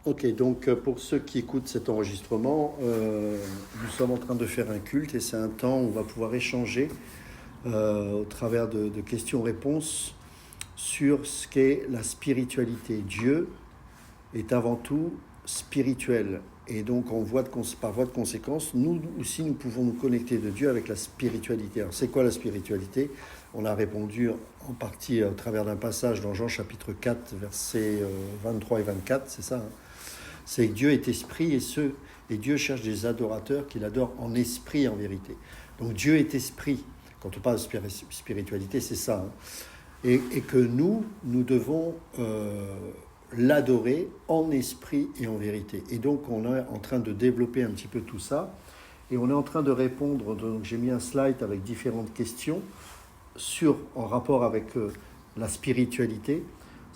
Ok, donc pour ceux qui écoutent cet enregistrement, nous sommes en train de faire un culte et c'est un temps où on va pouvoir échanger au travers de questions-réponses sur ce qu'est la spiritualité. Dieu est avant tout spirituel. Et donc, par voie de conséquence, nous aussi, nous pouvons nous connecter de Dieu avec la spiritualité. Alors, c'est quoi la spiritualité? On a répondu en partie au travers d'un passage dans Jean chapitre 4, versets 23 et 24, c'est ça, hein. C'est que Dieu est esprit et Dieu cherche des adorateurs qui l'adorent en esprit et en vérité. Donc Dieu est esprit. Quand on parle de spiritualité, c'est ça, hein. Et que nous devons l'adorer en esprit et en vérité. Et donc on est en train de développer un petit peu tout ça. Et on est en train de répondre, donc j'ai mis un slide avec différentes questions en rapport avec la spiritualité.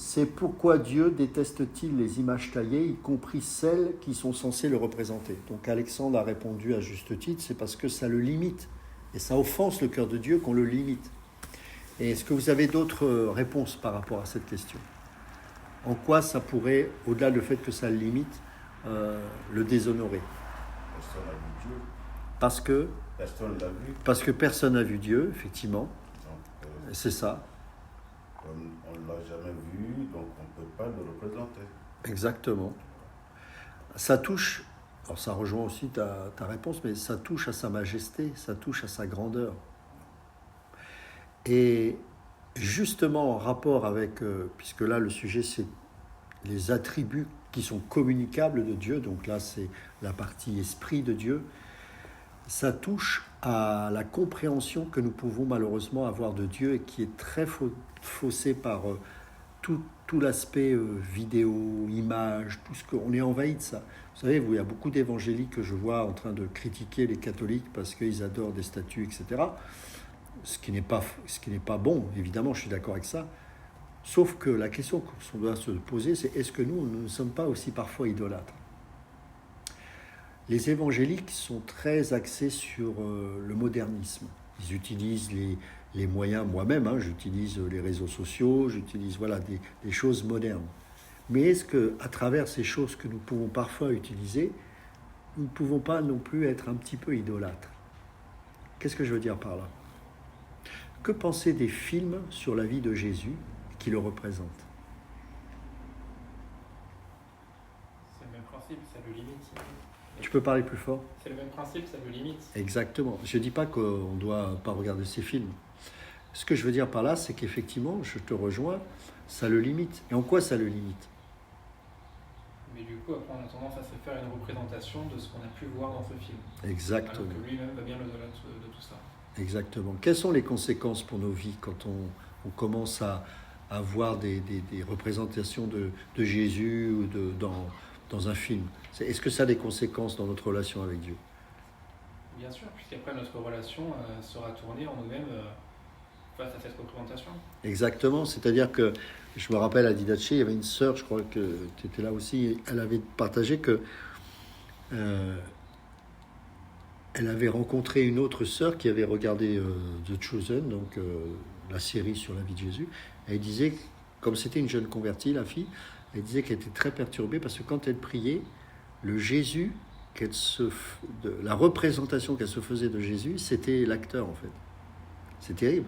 C'est pourquoi Dieu déteste-t-il les images taillées, y compris celles qui sont censées le représenter. Donc Alexandre a répondu à juste titre, c'est parce que ça le limite. Et ça offense le cœur de Dieu qu'on le limite. Et est-ce que vous avez d'autres réponses par rapport à cette question? En quoi ça pourrait, au-delà du fait que ça le limite, le déshonorer? Personne n'a vu Dieu. Parce que personne n'a vu Dieu, effectivement. Donc, c'est ça. on ne l'a jamais vu, donc on ne peut pas le représenter. Exactement. Ça touche, alors ça rejoint aussi ta réponse, mais ça touche à sa majesté, ça touche à sa grandeur. Et justement en rapport avec, puisque là le sujet c'est les attributs qui sont communicables de Dieu, donc là c'est la partie esprit de Dieu, ça touche à la compréhension que nous pouvons malheureusement avoir de Dieu et qui est très faussée par tout l'aspect vidéo, image, tout ce qu'on est envahi de ça. Vous savez, il y a beaucoup d'évangéliques que je vois en train de critiquer les catholiques parce qu'ils adorent des statues, etc. Ce qui n'est pas bon, évidemment, je suis d'accord avec ça. Sauf que la question qu'on doit se poser, c'est est-ce que nous ne sommes pas aussi parfois idolâtres? Les évangéliques sont très axés sur le modernisme. Ils utilisent les moyens, moi-même, hein, j'utilise les réseaux sociaux, j'utilise des choses modernes. Mais est-ce qu'à travers ces choses que nous pouvons parfois utiliser, nous ne pouvons pas non plus être un petit peu idolâtres? Qu'est-ce que je veux dire par là? Que penser des films sur la vie de Jésus qui le représentent? C'est le même principe, ça le limite. Tu peux parler plus fort? C'est le même principe, ça le limite. Exactement. Je ne dis pas qu'on ne doit pas regarder ces films. Ce que je veux dire par là, c'est qu'effectivement, je te rejoins, ça le limite. Et en quoi ça le limite? Mais du coup, après, on a tendance à se faire une représentation de ce qu'on a pu voir dans ce film. Exactement. Alors que lui-même va bien au-delà de tout ça. Exactement. Quelles sont les conséquences pour nos vies quand on commence à voir des représentations de Jésus ou dans un film? Est-ce que ça a des conséquences dans notre relation avec Dieu? Bien sûr, puisqu'après notre relation sera tournée en nous-mêmes face à cette représentation. Exactement, c'est-à-dire que je me rappelle à Didaché, il y avait une sœur, je crois que tu étais là aussi, elle avait partagé que elle avait rencontré une autre sœur qui avait regardé The Chosen, donc la série sur la vie de Jésus. Elle disait, comme c'était une jeune convertie, la fille, elle disait qu'elle était très perturbée parce que quand elle priait, le Jésus, la représentation qu'elle se faisait de Jésus, c'était l'acteur en fait. C'est terrible.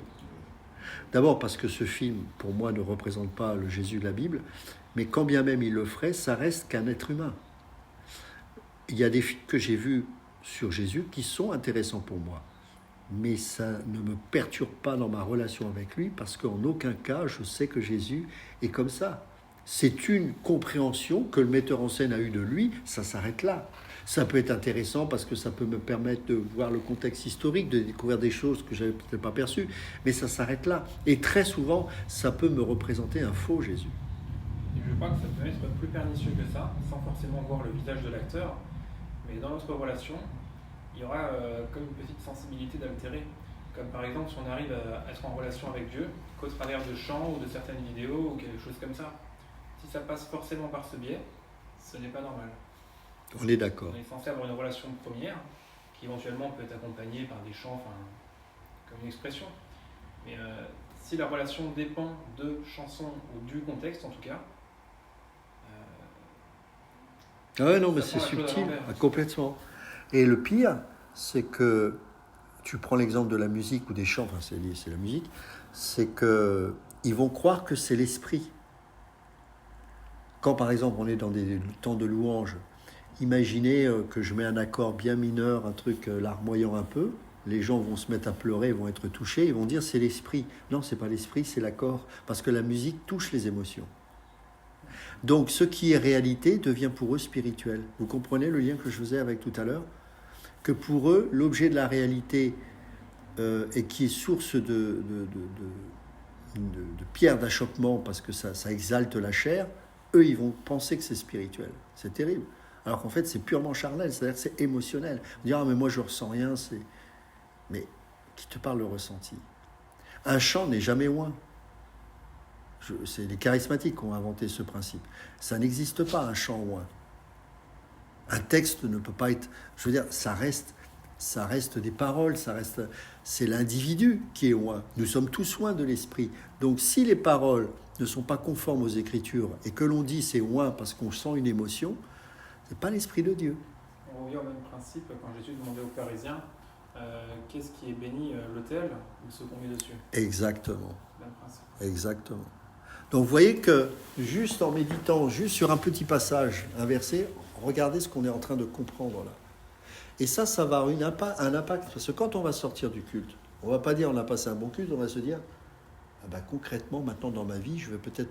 D'abord parce que ce film, pour moi, ne représente pas le Jésus de la Bible, mais quand bien même il le ferait, ça reste qu'un être humain. Il y a des films que j'ai vus sur Jésus qui sont intéressants pour moi, mais ça ne me perturbe pas dans ma relation avec lui parce qu'en aucun cas je sais que Jésus est comme ça. C'est une compréhension que le metteur en scène a eue de lui, ça s'arrête là. Ça peut être intéressant parce que ça peut me permettre de voir le contexte historique, de découvrir des choses que je n'avais peut-être pas perçues, mais ça s'arrête là. Et très souvent, ça peut me représenter un faux Jésus. Et je crois que ça peut être plus pernicieux que ça, sans forcément voir le visage de l'acteur, mais dans notre relation, il y aura comme une petite sensibilité d'altérer. Comme par exemple, si on arrive à être en relation avec Dieu, qu'au travers de chants ou de certaines vidéos ou quelque chose comme ça. Si ça passe forcément par ce biais, ce n'est pas normal. On est d'accord. On est censé avoir une relation première, qui éventuellement peut être accompagnée par des chants, comme une expression. Mais si la relation dépend de chansons ou du contexte en tout cas, Ah ouais, non, mais Ça c'est prend la chose à subtil, l'envers. complètement. Et le pire, c'est que tu prends l'exemple de la musique ou des chants, enfin c'est la musique, c'est que ils vont croire que c'est l'esprit. Quand par exemple on est dans des temps de louange, imaginez que je mets un accord bien mineur, un truc larmoyant un peu, les gens vont se mettre à pleurer, vont être touchés, ils vont dire c'est l'esprit. Non, c'est pas l'esprit, c'est l'accord, parce que la musique touche les émotions. Donc ce qui est réalité devient pour eux spirituel. Vous comprenez le lien que je faisais avec tout à l'heure? Que pour eux, l'objet de la réalité et qui est source de pierre d'achoppement parce que ça exalte la chair, eux, ils vont penser que c'est spirituel. C'est terrible. Alors qu'en fait, c'est purement charnel, c'est-à-dire que c'est émotionnel. On dit, ah, mais moi, je ressens rien, c'est... Mais qui te parle le ressenti? Un chant n'est jamais oint. C'est les charismatiques qui ont inventé ce principe. Ça n'existe pas, un chant oint. Un texte ne peut pas être... Je veux dire, ça reste des paroles, c'est l'individu qui est oint. Nous sommes tous oints de l'esprit. Donc si les paroles ne sont pas conformes aux Écritures et que l'on dit c'est oint parce qu'on sent une émotion, c'est pas l'Esprit de Dieu. On revient au même principe quand Jésus demandait aux pharisiens qu'est-ce qui est béni, l'autel ou ce qu'on met dessus. Exactement. Même principe. Exactement. Donc vous voyez que juste en méditant, juste sur un petit passage, un verset, regardez ce qu'on est en train de comprendre là. Et ça va avoir un impact. Parce que quand on va sortir du culte, on ne va pas dire on a passé un bon culte, on va se dire ah ben, concrètement, maintenant dans ma vie, je vais peut-être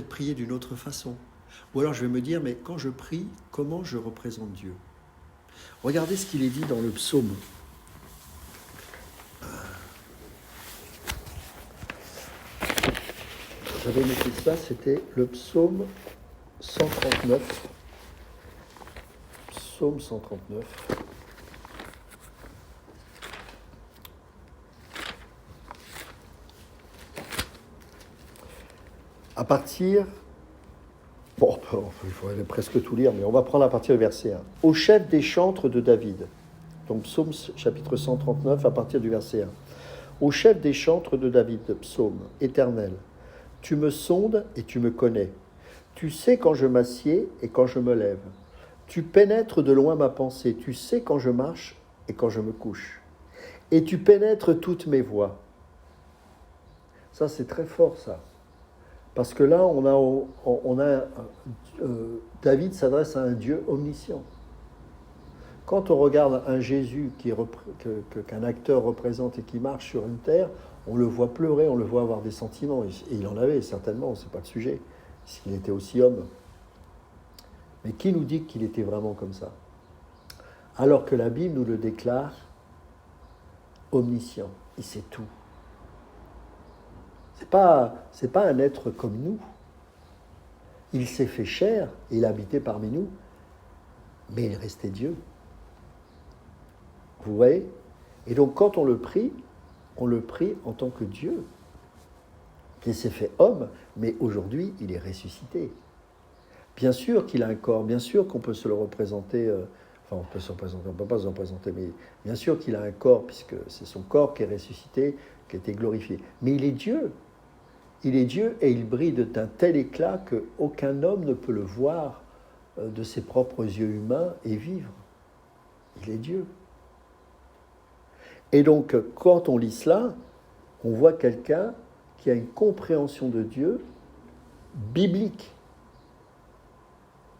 prier d'une autre façon. Ou alors je vais me dire, mais quand je prie, comment je représente Dieu? Regardez ce qu'il est dit dans le psaume. J'avais noté ça, c'était le psaume 139. Psaume 139. À partir... Bon, il faudrait presque tout lire, mais on va prendre à partir du verset 1. Au chef des chantres de David. Donc psaume chapitre 139 à partir du verset 1. Au chef des chantres de David, psaume, Éternel, tu me sondes et tu me connais. Tu sais quand je m'assieds et quand je me lève. Tu pénètres de loin ma pensée. Tu sais quand je marche et quand je me couche. Et tu pénètres toutes mes voies. Ça, c'est très fort, ça. Parce que là, David s'adresse à un Dieu omniscient. Quand on regarde un Jésus qu'un acteur représente et qui marche sur une terre, on le voit pleurer, on le voit avoir des sentiments. Et il en avait, certainement, c'est pas le sujet, puisqu'il était aussi homme. Mais qui nous dit qu'il était vraiment comme ça? Alors que la Bible nous le déclare omniscient. Il sait tout. C'est pas un être comme nous. Il s'est fait chair, il habitait parmi nous, mais il restait Dieu. Vous voyez? Et donc quand on le prie en tant que Dieu, qui s'est fait homme, mais aujourd'hui il est ressuscité. Bien sûr qu'il a un corps, bien sûr qu'on peut se le représenter, on peut pas se représenter, mais bien sûr qu'il a un corps, puisque c'est son corps qui est ressuscité, qui a été glorifié. Mais il est Dieu. Il est Dieu et il brille d'un tel éclat qu'aucun homme ne peut le voir de ses propres yeux humains et vivre. Il est Dieu. Et donc, quand on lit cela, on voit quelqu'un qui a une compréhension de Dieu biblique.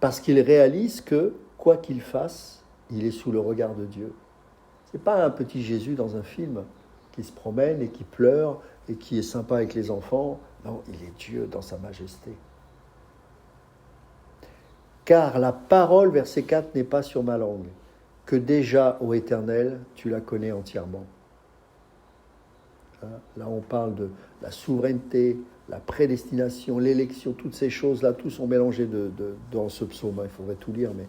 Parce qu'il réalise que, quoi qu'il fasse, il est sous le regard de Dieu. Ce n'est pas un petit Jésus dans un film qui se promène et qui pleure et qui est sympa avec les enfants. Non, il est Dieu dans sa majesté. Car la parole, verset 4, n'est pas sur ma langue, que déjà, ô Éternel, tu la connais entièrement. Là, on parle de la souveraineté, la prédestination, l'élection, toutes ces choses-là, tous sont mélangés dans ce psaume. Il faudrait tout lire, mais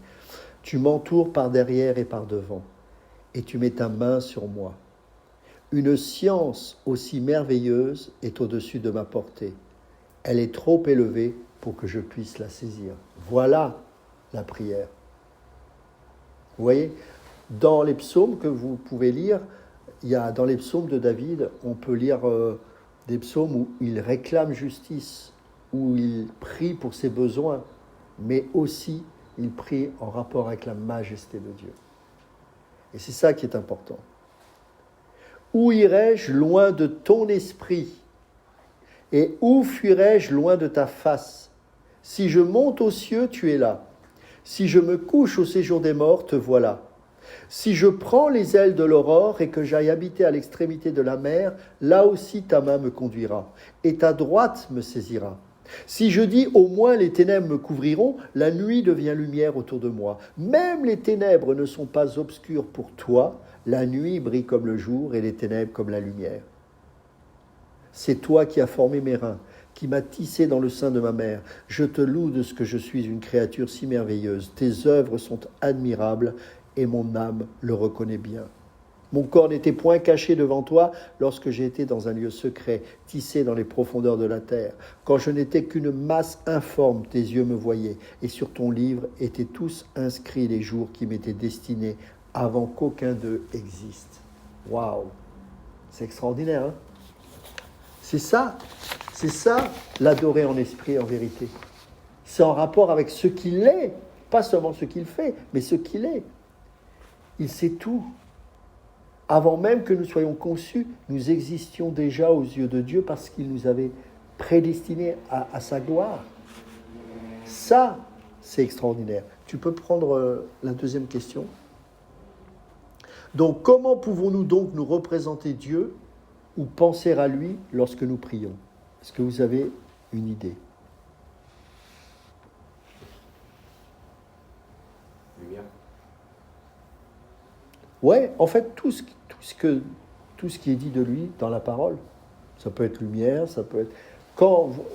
tu m'entoures par derrière et par devant, et tu mets ta main sur moi. Une science aussi merveilleuse est au-dessus de ma portée. Elle est trop élevée pour que je puisse la saisir. Voilà la prière. Vous voyez, dans les psaumes que vous pouvez lire, dans les psaumes de David, on peut lire des psaumes où il réclame justice, où il prie pour ses besoins. mais aussi il prie en rapport avec la majesté de Dieu. Et c'est ça qui est important. Où irai-je loin de ton esprit? Et où fuirai-je loin de ta face? Si je monte aux cieux, tu es là. Si je me couche au séjour des morts, te voilà. Si je prends les ailes de l'aurore et que j'aille habiter à l'extrémité de la mer, là aussi ta main me conduira, et ta droite me saisira. Si je dis au moins les ténèbres me couvriront, la nuit devient lumière autour de moi. Même les ténèbres ne sont pas obscures pour toi, la nuit brille comme le jour et les ténèbres comme la lumière. C'est toi qui as formé mes reins, qui m'as tissé dans le sein de ma mère. Je te loue de ce que je suis une créature si merveilleuse. Tes œuvres sont admirables et mon âme le reconnaît bien. Mon corps n'était point caché devant toi lorsque j'ai été dans un lieu secret, tissé dans les profondeurs de la terre. Quand je n'étais qu'une masse informe, tes yeux me voyaient, et sur ton livre étaient tous inscrits les jours qui m'étaient destinés avant qu'aucun d'eux existe. Waouh! C'est extraordinaire, hein? C'est ça l'adorer en esprit et en vérité. C'est en rapport avec ce qu'il est, pas seulement ce qu'il fait, mais ce qu'il est. Il sait tout. Avant même que nous soyons conçus, nous existions déjà aux yeux de Dieu parce qu'il nous avait prédestinés à sa gloire. Ça, c'est extraordinaire. Tu peux prendre la deuxième question. Donc, comment pouvons-nous donc nous représenter Dieu ou penser à lui lorsque nous prions? Est-ce que vous avez une idée? Lumière. Ouais, en fait, tout ce qui est dit de lui dans la parole, ça peut être lumière, ça peut être...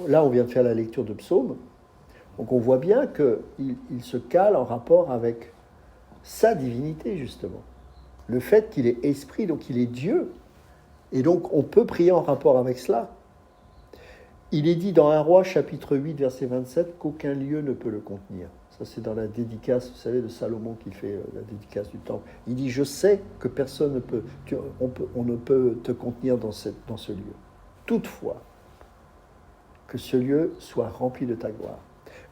Là, on vient de faire la lecture de Psaume, donc on voit bien qu'il se cale en rapport avec sa divinité, justement. Le fait qu'il est esprit, donc il est Dieu. Et donc, on peut prier en rapport avec cela. Il est dit dans 1 Roi, chapitre 8, verset 27, qu'aucun lieu ne peut le contenir. Ça, c'est dans la dédicace, vous savez, de Salomon qui fait la dédicace du temple. Il dit, je sais que personne ne peut, on ne peut te contenir dans ce lieu. Toutefois, que ce lieu soit rempli de ta gloire.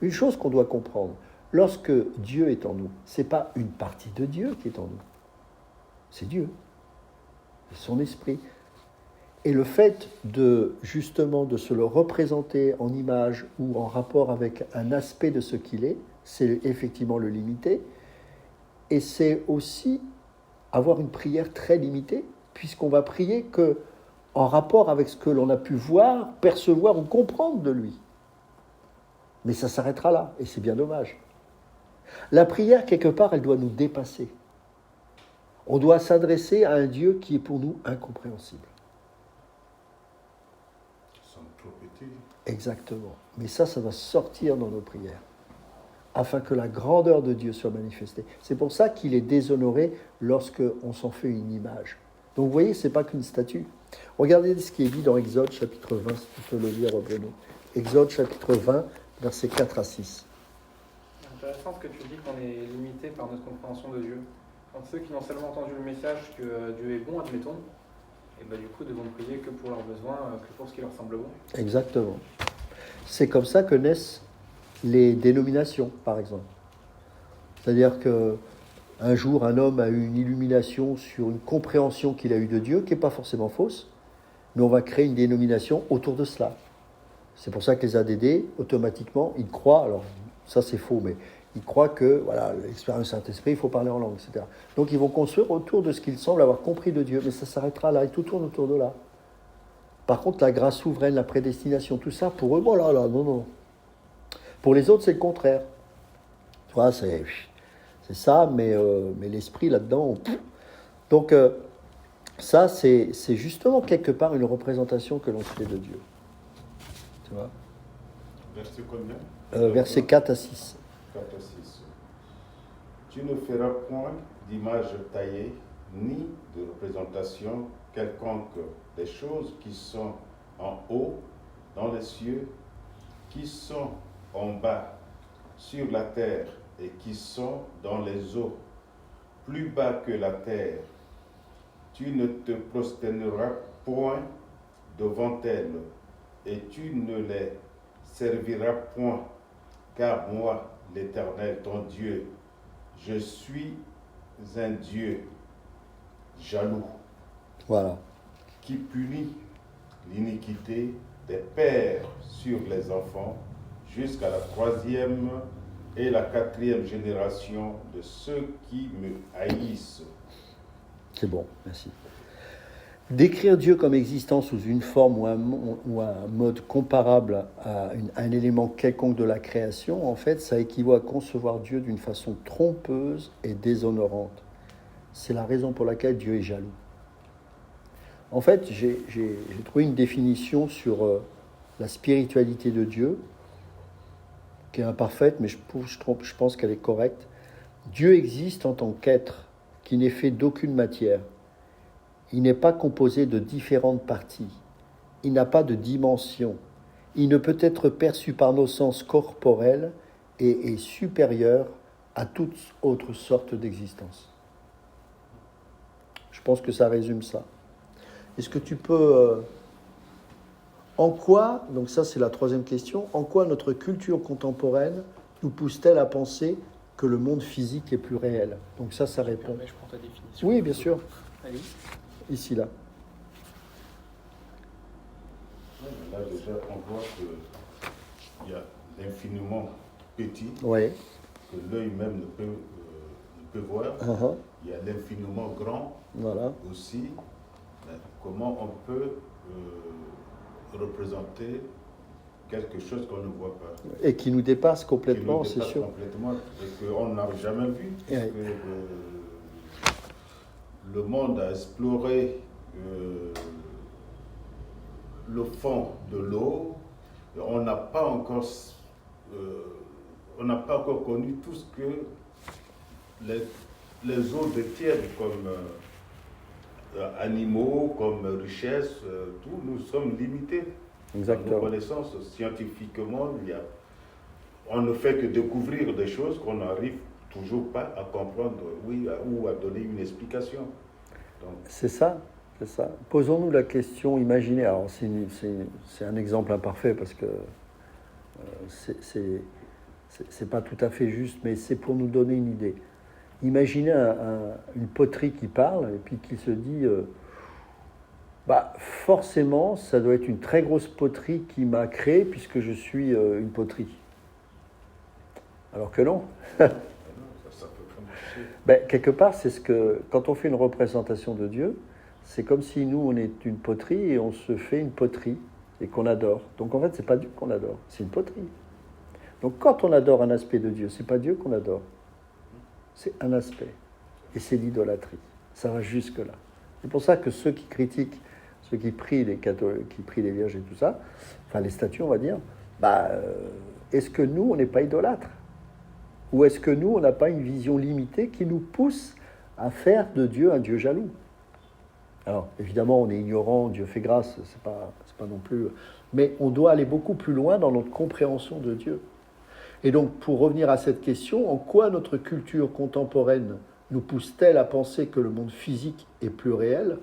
Une chose qu'on doit comprendre, lorsque Dieu est en nous, ce n'est pas une partie de Dieu qui est en nous. C'est Dieu. C'est son esprit. Et le fait justement de se le représenter en image ou en rapport avec un aspect de ce qu'il est, c'est effectivement le limiter. Et c'est aussi avoir une prière très limitée, puisqu'on va prier en rapport avec ce que l'on a pu voir, percevoir ou comprendre de lui. Mais ça s'arrêtera là, et c'est bien dommage. La prière, quelque part, elle doit nous dépasser. On doit s'adresser à un Dieu qui est pour nous incompréhensible. Exactement. Mais ça doit sortir dans nos prières, afin que la grandeur de Dieu soit manifestée. C'est pour ça qu'il est déshonoré lorsqu'on s'en fait une image. Donc vous voyez, ce n'est pas qu'une statue. Regardez ce qui est dit dans Exode chapitre 20, si tu peux le lire, Bruno. Exode chapitre 20, versets 4 à 6. C'est intéressant ce que tu dis qu'on est limité par notre compréhension de Dieu. Quand ceux qui n'ont seulement entendu le message que Dieu est bon, admettons, et du coup, devons prier que pour leurs besoins, que pour ce qui leur semble bon. Exactement. C'est comme ça que naissent les dénominations, par exemple. C'est-à-dire qu'un jour, un homme a eu une illumination sur une compréhension qu'il a eue de Dieu, qui n'est pas forcément fausse, mais on va créer une dénomination autour de cela. C'est pour ça que les ADD, automatiquement, ils croient, alors ça c'est faux, mais ils croient que, voilà, l'expérience Saint-Esprit, il faut parler en langue, etc. Donc ils vont construire autour de ce qu'ils semblent avoir compris de Dieu, mais ça s'arrêtera là, et tout tourne autour de là. Par contre, la grâce souveraine, la prédestination, tout ça, pour eux, voilà, non. Pour les autres, c'est le contraire. Tu vois, c'est ça, mais l'esprit là-dedans... Donc, ça, c'est justement quelque part une représentation que l'on fait de Dieu. Tu vois ? Verset combien ? Versets 4 à 6. 4 à 6. Tu ne feras point d'image taillée, ni de représentation quelconque des choses qui sont en haut dans les cieux, qui sont en bas sur la terre et qui sont dans les eaux, plus bas que la terre. Tu ne te prosterneras point devant elles, et tu ne les serviras point, car moi, l'Éternel, ton Dieu, je suis un Dieu jaloux, Voilà. qui punit l'iniquité des pères sur les enfants jusqu'à la 3e et la 4e génération de ceux qui me haïssent. C'est bon, merci. Décrire Dieu comme existant sous une forme ou un mode comparable à un élément quelconque de la création, en fait, ça équivaut à concevoir Dieu d'une façon trompeuse et déshonorante. C'est la raison pour laquelle Dieu est jaloux. En fait, j'ai trouvé une définition sur la spiritualité de Dieu, qui est imparfaite, mais je pense qu'elle est correcte. Dieu existe en tant qu'être, qui n'est fait d'aucune matière. Il n'est pas composé de différentes parties. Il n'a pas de dimension. Il ne peut être perçu par nos sens corporels et est supérieur à toute autre sorte d'existence. Je pense que ça résume ça. Est-ce que tu peux... en quoi, donc ça c'est la 3e question, en quoi notre culture contemporaine nous pousse-t-elle à penser que le monde physique est plus réel? Donc ça répond. Je prends ta définition. Oui, bien sûr. Allez. Ici, là. Là déjà, on voit qu'il y a l'infiniment petit, Oui. que l'œil même ne peut voir. Uh-huh. Il y a l'infiniment grand Voilà. aussi. Mais comment on peut représenter quelque chose qu'on ne voit pas, Et qui nous dépasse complètement, qui nous c'est sûr. complètement, et qu'on n'a jamais vu, parce Oui. que le monde a exploré le fond de l'eau. On n'a pas encore connu tout ce que les eaux détiennent comme animaux, comme richesses, tout. Nous sommes limités. Exactement. Nos connaissances scientifiquement, on ne fait que découvrir des choses qu'on n'arrive toujours pas à comprendre, oui, ou à donner une explication. Donc, C'est ça. Posons-nous la question, imaginez, alors c'est un exemple imparfait parce que c'est pas tout à fait juste, mais c'est pour nous donner une idée. Imaginez une poterie qui parle et puis qui se dit forcément ça doit être une très grosse poterie qui m'a créé puisque je suis une poterie. Alors que non. ça peut pas marcher. Quelque part, c'est ce que quand on fait une représentation de Dieu, c'est comme si nous on est une poterie et on se fait une poterie et qu'on adore. Donc en fait, c'est pas Dieu qu'on adore, c'est une poterie. Donc quand on adore un aspect de Dieu, c'est pas Dieu qu'on adore. C'est un aspect. Et c'est l'idolâtrie. Ça va jusque-là. C'est pour ça que ceux qui critiquent, ceux qui prient les catholiques, qui prient les vierges et tout ça, enfin les statues, on va dire, est-ce que nous, on n'est pas idolâtres? Ou est-ce que nous, on n'a pas une vision limitée qui nous pousse à faire de Dieu un Dieu jaloux? Alors, évidemment, on est ignorant, Dieu fait grâce, c'est pas non plus... Mais on doit aller beaucoup plus loin dans notre compréhension de Dieu. Et donc, pour revenir à cette question, en quoi notre culture contemporaine nous pousse-t-elle à penser que le monde physique est plus réel?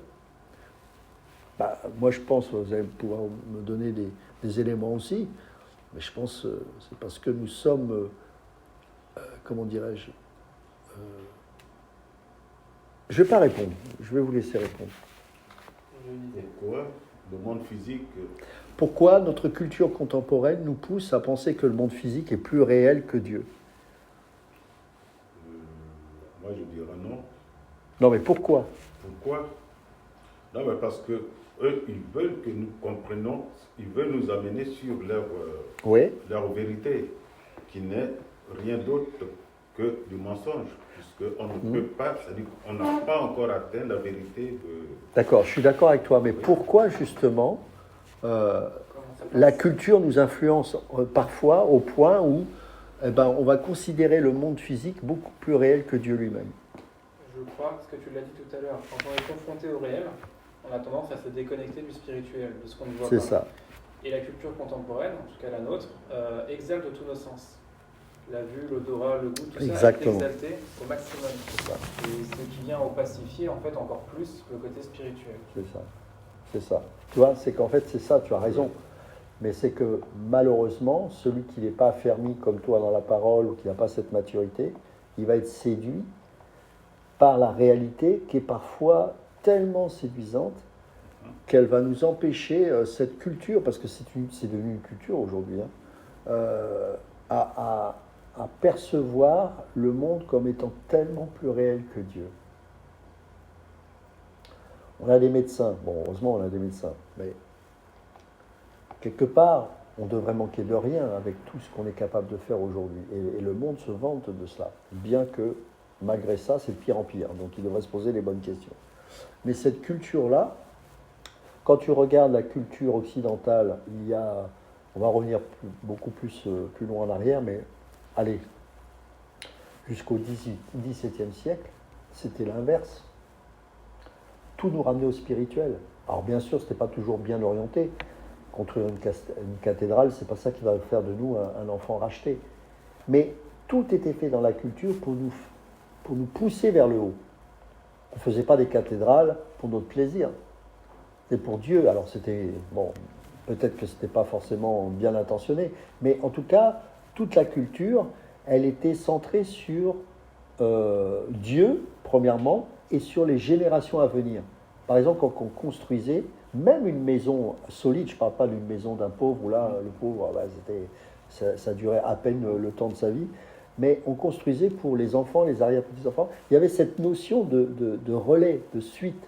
Moi, je pense, vous allez pouvoir me donner des éléments aussi, mais je pense que c'est parce que nous sommes, comment dirais-je, je ne vais pas répondre, je vais vous laisser répondre. Pourquoi le monde physique... Pourquoi notre culture contemporaine nous pousse à penser que le monde physique est plus réel que Dieu? Moi, je dirais non. Non, mais pourquoi? Pourquoi? Non, mais parce que eux, ils veulent que nous comprenions, ils veulent nous amener sur leur vérité, qui n'est rien d'autre que du mensonge, puisqu'on ne peut pas, c'est-à-dire qu'on n'a pas encore atteint la vérité de... D'accord, je suis d'accord avec toi, mais pourquoi justement la culture nous influence parfois au point où on va considérer le monde physique beaucoup plus réel que Dieu lui-même? Je crois, parce que tu l'as dit tout à l'heure, quand on est confronté au réel, on a tendance à se déconnecter du spirituel, de ce qu'on ne voit pas. C'est ça. Et la culture contemporaine, en tout cas la nôtre, exalte tous nos sens. La vue, l'odorat, le goût, tout Exactement. ça est exalté au maximum. Et ce qui vient opacifier en fait encore plus le côté spirituel. C'est ça. Tu vois, c'est qu'en fait, c'est ça, tu as raison. Mais c'est que malheureusement, celui qui n'est pas affermi comme toi dans la parole ou qui n'a pas cette maturité, il va être séduit par la réalité qui est parfois tellement séduisante qu'elle va nous empêcher cette culture, parce que c'est devenu une culture aujourd'hui, à percevoir le monde comme étant tellement plus réel que Dieu. On a des médecins, bon, heureusement on a des médecins, mais quelque part, on devrait manquer de rien avec tout ce qu'on est capable de faire aujourd'hui. Et le monde se vante de cela, bien que, malgré ça, c'est de pire en pire. Donc il devrait se poser les bonnes questions. Mais cette culture-là, quand tu regardes la culture occidentale, il y a, on va revenir beaucoup plus loin en arrière, mais allez, jusqu'au XVIIe siècle, c'était l'inverse. Tout nous ramenait au spirituel. Alors bien sûr, ce n'était pas toujours bien orienté. Construire une cathédrale, c'est pas ça qui va faire de nous un enfant racheté. Mais tout était fait dans la culture pour nous pousser vers le haut. On ne faisait pas des cathédrales pour notre plaisir. C'était pour Dieu. Alors c'était, bon, peut-être que ce n'était pas forcément bien intentionné, mais en tout cas, toute la culture, elle était centrée sur Dieu, premièrement, et sur les générations à venir. Par exemple, quand on construisait, même une maison solide, je ne parle pas d'une maison d'un pauvre, où là, le pauvre, ça durait à peine le temps de sa vie, mais on construisait pour les enfants, les arrière-petits-enfants. Il y avait cette notion de relais, de suite.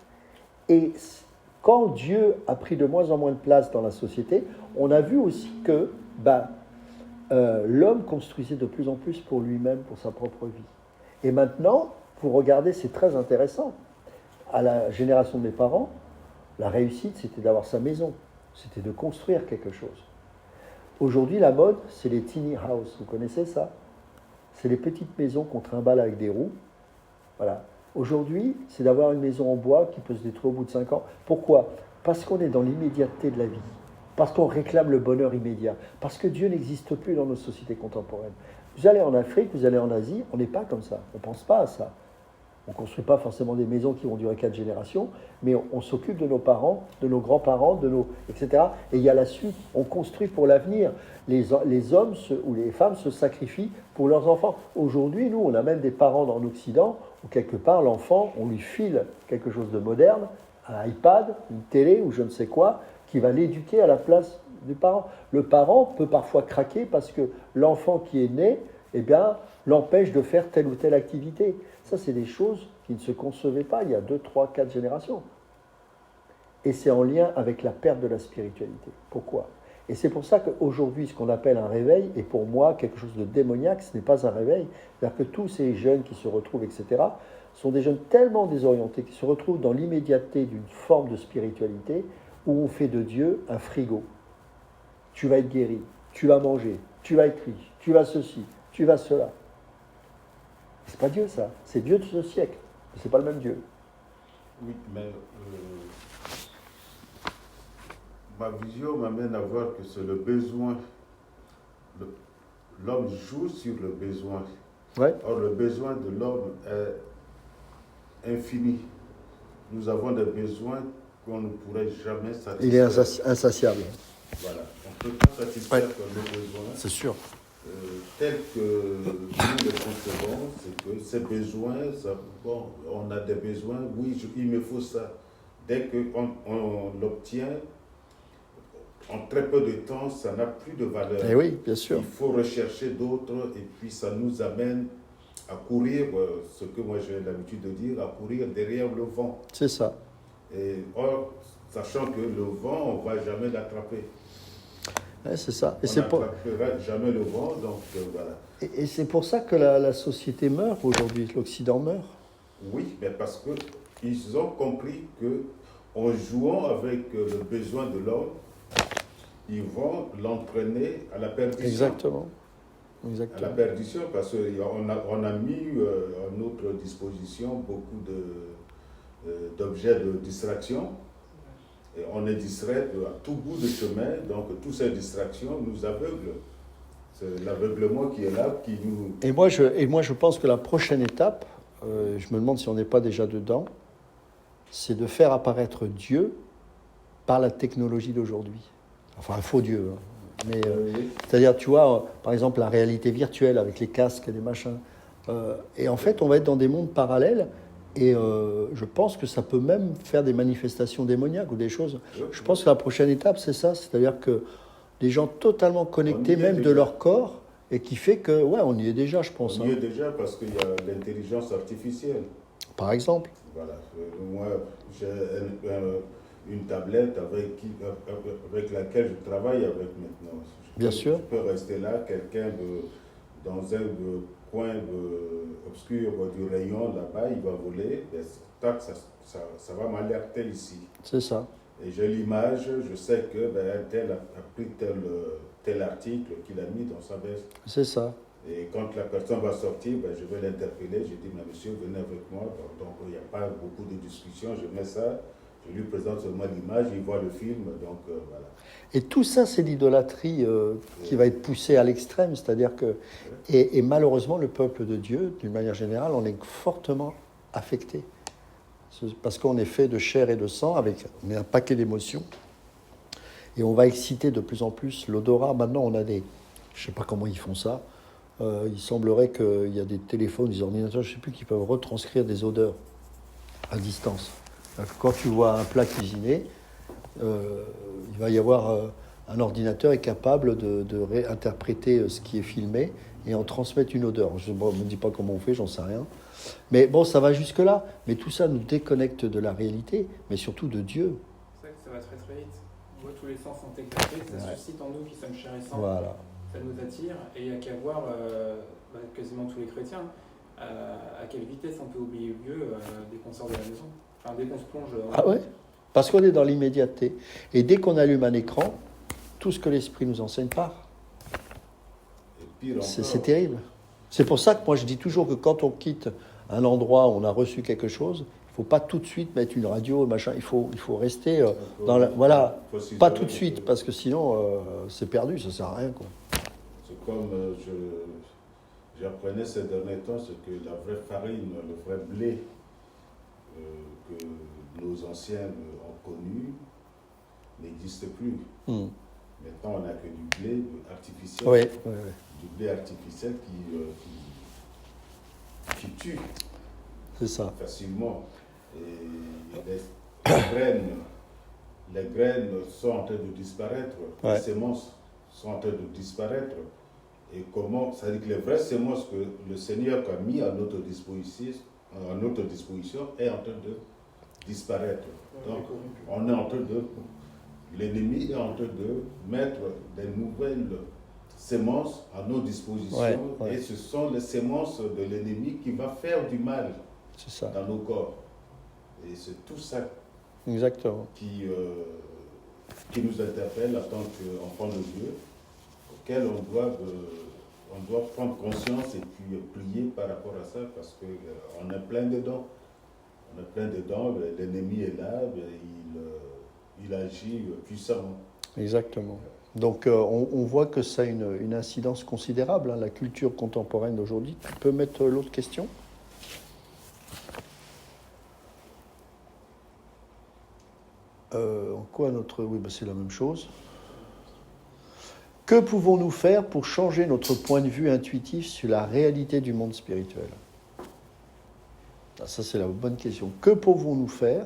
Et quand Dieu a pris de moins en moins de place dans la société, on a vu aussi que l'homme construisait de plus en plus pour lui-même, pour sa propre vie. Et maintenant, vous regardez, c'est très intéressant. À la génération de mes parents, la réussite, c'était d'avoir sa maison. C'était de construire quelque chose. Aujourd'hui, la mode, c'est les tiny houses. Vous connaissez ça? C'est les petites maisons qu'on trimballe avec des roues. Voilà. Aujourd'hui, c'est d'avoir une maison en bois qui peut se détruire au bout de 5 ans. Pourquoi? Parce qu'on est dans l'immédiateté de la vie. Parce qu'on réclame le bonheur immédiat. Parce que Dieu n'existe plus dans nos sociétés contemporaines. Vous allez en Afrique, vous allez en Asie, on n'est pas comme ça. On ne pense pas à ça. On ne construit pas forcément des maisons qui vont durer 4 générations, mais on s'occupe de nos parents, de nos grands-parents, etc. Et il y a la suite. On construit pour l'avenir. Les hommes ou les femmes se sacrifient pour leurs enfants. Aujourd'hui, nous, on a même des parents dans l'Occident où quelque part, l'enfant, on lui file quelque chose de moderne, un iPad, une télé ou je ne sais quoi, qui va l'éduquer à la place du parent. Le parent peut parfois craquer parce que l'enfant qui est né, eh bien, l'empêche de faire telle ou telle activité. Ça, c'est des choses qui ne se concevaient pas il y a 2, 3, 4 générations. Et c'est en lien avec la perte de la spiritualité. Pourquoi? Et c'est pour ça qu'aujourd'hui, ce qu'on appelle un réveil est pour moi quelque chose de démoniaque, ce n'est pas un réveil. C'est-à-dire que tous ces jeunes qui se retrouvent, etc., sont des jeunes tellement désorientés, qui se retrouvent dans l'immédiateté d'une forme de spiritualité où on fait de Dieu un frigo. Tu vas être guéri, tu vas manger, tu vas être riche, tu vas ceci, tu vas cela. C'est pas Dieu ça, c'est Dieu de ce siècle, mais c'est pas le même Dieu. Oui, mais ma vision m'amène à voir que c'est le besoin. L'homme joue sur le besoin. Ouais. Or, le besoin de l'homme est infini. Nous avons des besoins qu'on ne pourrait jamais satisfaire. Il est insatiable. Voilà, on ne peut pas satisfaire nos besoins. C'est sûr. Tel que nous le concevons, c'est que ces besoins, on a des besoins, oui, il me faut ça. Dès qu'on l'obtient, en très peu de temps, ça n'a plus de valeur. Et oui, bien sûr. Il faut rechercher d'autres et puis ça nous amène à courir, ce que moi j'ai l'habitude de dire, à courir derrière le vent. C'est ça. Et or, sachant que le vent, on ne va jamais l'attraper. Ouais, c'est ça. On n'attrapera jamais le vent, donc voilà. Et c'est pour ça que la société meurt aujourd'hui, l'Occident meurt. Oui, mais parce qu'ils ont compris qu'en jouant avec le besoin de l'homme, ils vont l'entraîner à la perdition. Exactement. À la perdition, parce qu'on a mis à notre disposition beaucoup d'objets de distraction. Et on est distrait à tout bout de chemin, donc toutes ces distractions nous aveuglent. C'est l'aveuglement qui est là, qui nous... Et moi, je pense que la prochaine étape, je me demande si on n'est pas déjà dedans, c'est de faire apparaître Dieu par la technologie d'aujourd'hui. Enfin, un faux Dieu. Hein. Mais, Oui. c'est-à-dire, tu vois, par exemple, la réalité virtuelle avec les casques et les machins. Et en fait, on va être dans des mondes parallèles. Et je pense que ça peut même faire des manifestations démoniaques ou des choses. Je pense que la prochaine étape, c'est ça. C'est-à-dire que des gens totalement connectés, même de déjà. leur corps, et qui fait que, ouais, on y est déjà, je pense. On y Hein. est déjà parce qu'il y a l'intelligence artificielle. Par exemple. Voilà. Moi, j'ai une tablette avec laquelle je travaille avec maintenant. Bien sûr. Je peux rester là, dans un coin obscur du rayon là-bas, il va voler, et tac, ça va m'alerter ici. C'est ça. Et j'ai l'image, je sais que tel a pris tel article qu'il a mis dans sa veste. C'est ça. Et quand la personne va sortir, je vais l'interpeller. Je dis, mais monsieur, venez avec moi. Donc, il n'y a pas beaucoup de discussion. Je mets ça, je lui présente seulement l'image, il voit le film. Donc, voilà. Et tout ça, c'est l'idolâtrie qui va être poussée à l'extrême. C'est-à-dire que, et malheureusement, le peuple de Dieu, d'une manière générale, on est fortement affecté. Parce qu'on est fait de chair et de sang, avec un paquet d'émotions. Et on va exciter de plus en plus l'odorat. Maintenant, on a des... Je ne sais pas comment ils font ça. Il semblerait qu'il y a des téléphones, des ordinateurs, je ne sais plus, qui peuvent retranscrire des odeurs à distance. Quand tu vois un plat cuisiné, il va y avoir un ordinateur est capable de réinterpréter ce qui est filmé et en transmettre une odeur. Je ne me dis pas comment on fait, j'en sais rien. Mais bon, ça va jusque-là. Mais tout ça nous déconnecte de la réalité, mais surtout de Dieu. C'est vrai que ça va très très vite. On voit tous les sens sont éclatés, ça suscite en nous qui sommes chérissants. Voilà. Ça nous attire et il n'y a qu'à voir quasiment tous les chrétiens à quelle vitesse on peut oublier Dieu dès qu'on sort de la maison. Enfin, dès qu'on se plonge. Ah ouais. Parce qu'on est dans l'immédiateté. Et dès qu'on allume un écran, tout ce que l'Esprit nous enseigne part. Et pire C'est encore, terrible. C'est pour ça que moi je dis toujours que quand on quitte un endroit où on a reçu quelque chose, il ne faut pas tout de suite mettre une radio, machin. Il faut rester dans la... Voilà, pas tout de suite, parce que sinon c'est perdu, ça ne sert à rien, quoi. C'est comme j'apprenais ces derniers temps, c'est que la vraie farine, le vrai blé que nos anciens ont connu n'existe plus. Maintenant, on n'a que du blé artificiel. Oui. Du blé artificiel qui tue C'est ça. facilement. Et les graines sont en train de disparaître. Ouais. Les semences sont en train de disparaître. Et comment, ça veut dire que les vraies semences que le Seigneur a mis à notre disposition est en train de disparaître. Donc, on est en train de... L'ennemi est en train de mettre des nouvelles semences à nos dispositions. Ouais. Et ce sont les semences de l'ennemi qui va faire du mal dans nos corps. Et c'est tout ça Exactement. qui nous interpelle en tant qu'enfants de Dieu, auquel on doit prendre conscience et puis prier par rapport à ça, parce qu'on est plein dedans. On est plein dedans, l'ennemi est là, il agit puissamment. Exactement. Donc on voit que ça a une incidence considérable, hein, la culture contemporaine d'aujourd'hui. Tu peux mettre l'autre question ? En quoi notre... Oui, c'est la même chose. Que pouvons-nous faire pour changer notre point de vue intuitif sur la réalité du monde spirituel ? Ça, c'est la bonne question. Que pouvons-nous faire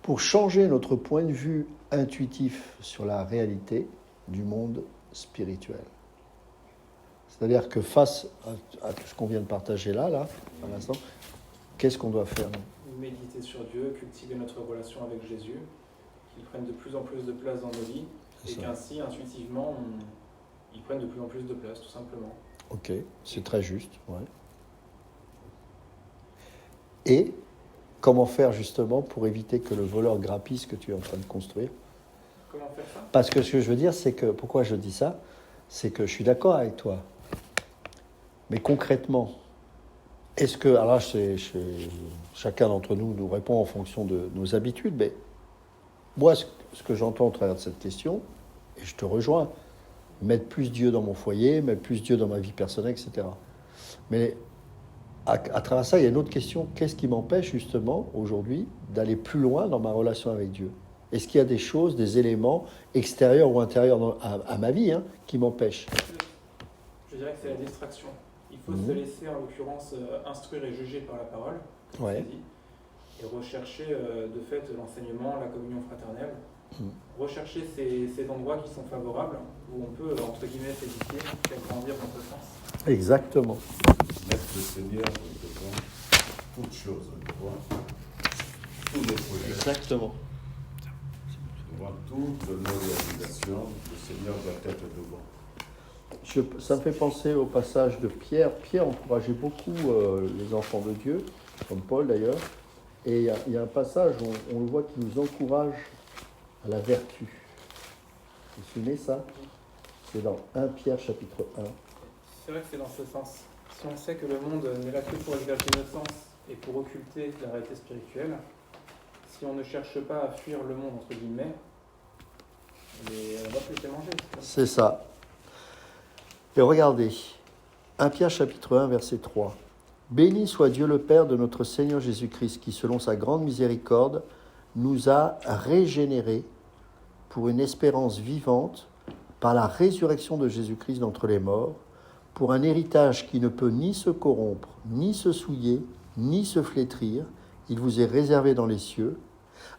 pour changer notre point de vue intuitif sur la réalité du monde spirituel ? C'est-à-dire que face à tout ce qu'on vient de partager là, à l'instant, qu'est-ce qu'on doit faire ? Méditer sur Dieu, cultiver notre relation avec Jésus, qu'il prenne de plus en plus de place dans nos vies, et qu'ainsi, intuitivement, il prenne de plus en plus de place, tout simplement. Ok, c'est très juste, ouais. Et comment faire justement pour éviter que le voleur grappille ce que tu es en train de construire ? Comment faire ça ? Parce que ce que je veux dire, c'est que, pourquoi je dis ça ? C'est que je suis d'accord avec toi. Mais concrètement, est-ce que, alors là, chacun d'entre nous répond en fonction de nos habitudes, mais moi, ce que j'entends au travers de cette question, et je te rejoins, mettre plus Dieu dans mon foyer, mettre plus Dieu dans ma vie personnelle, etc. Mais à travers ça, il y a une autre question. Qu'est-ce qui m'empêche justement aujourd'hui d'aller plus loin dans ma relation avec Dieu ? Est-ce qu'il y a des choses, des éléments extérieurs ou intérieurs à ma vie qui m'empêchent? Je dirais que c'est la distraction. Il faut se laisser, en l'occurrence, instruire et juger par la parole, comme Ouais. c'est dit, et rechercher de fait l'enseignement, la communion fraternelle. Rechercher ces endroits qui sont favorables, où on peut, entre guillemets, s'édifier, faire grandir notre sens. Exactement. Mettre le Seigneur devant toutes choses, devant tous les projets, Exactement. devant toutes nos réalisations, le Seigneur doit être devant. Ça me fait penser au passage de Pierre. Pierre encourageait beaucoup les enfants de Dieu, comme Paul d'ailleurs. Et il y a un passage où on le voit qui nous encourage à la vertu. Vous vous souvenez ça? C'est dans 1 Pierre chapitre 1. C'est vrai que c'est dans ce sens. Si on sait que le monde n'est là que pour exercer notre sens et pour occulter la réalité spirituelle, si on ne cherche pas à fuir le monde, entre guillemets, on va plus les manger. C'est ça. Et regardez, 1 Pierre chapitre 1 verset 3. Béni soit Dieu le Père de notre Seigneur Jésus-Christ, qui selon sa grande miséricorde nous a régénérés pour une espérance vivante par la résurrection de Jésus-Christ d'entre les morts, pour un héritage qui ne peut ni se corrompre, ni se souiller, ni se flétrir. Il vous est réservé dans les cieux.